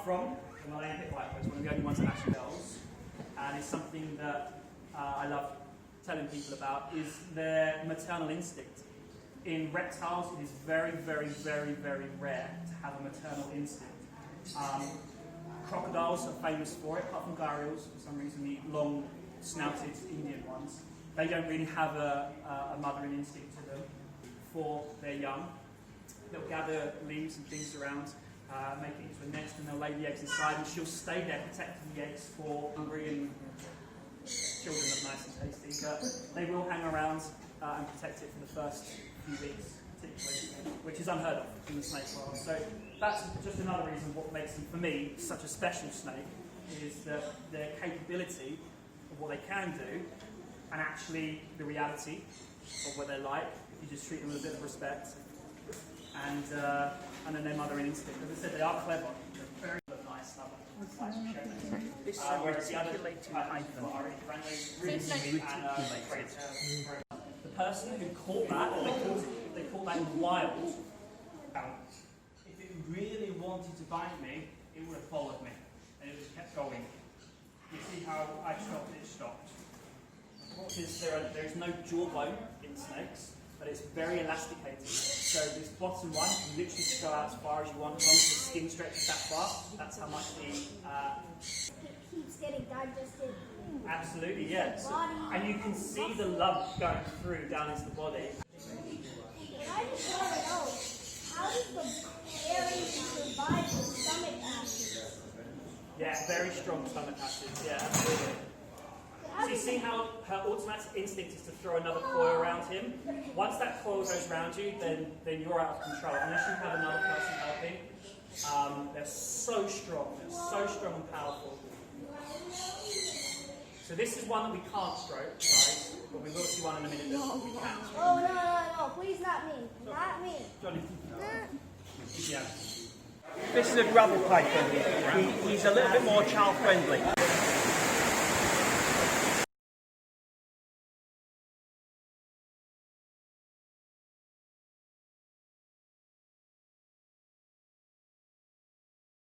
from, the Malayan Pit Viper, is one of the only ones that actually goes, and it's something that I love telling people about, is their maternal instinct. In reptiles, it is very, very, very, very rare to have a maternal instinct. Crocodiles are famous for it, apart from gharials, for some reason, the long-snouted Indian ones. They don't really have a mothering instinct to them for their young. They'll gather leaves and things around, make it into a nest, and they'll lay the eggs inside, and she'll stay there protecting the eggs for hungry and children are nice and tasty. But they will hang around and protect it for the first few weeks, particularly, which is unheard of in the snake world. So that's just another reason what makes them, for me, such a special snake, is that their capability of what they can do, and actually the reality of what they're like, if you just treat them with a bit of respect, and then their mothering instinct. As I said, they are clever. They're very nice, This is whereas the other reticulated python. are really friendly, really sweet, and the person who caught that, they caught that in the wild. If it really wanted to bite me, it would have followed me, and it just kept going. You see how I stopped, it stopped. Because there is no jawbone in snakes, but it's very elasticated. So this bottom one, you literally just go out as far as you want, as long as the skin stretches that far. That's how much the... It keeps getting digested. Absolutely, yeah. So, and you can see the lump going through down into the body. But I just want to know, how does the berry survive with stomach acid? Yeah, very strong stomach acids, yeah, absolutely. So you see how her automatic instinct is to throw another coil around him? Once that coil goes around you, then you're out of control. Unless you have another person helping, they're so strong and powerful. So this is one that we can't stroke, guys, but we will see one in a minute that we can. Oh, no, please not me. Not me. Johnny. Yeah. This is a gravel python. He's a little bit more child friendly.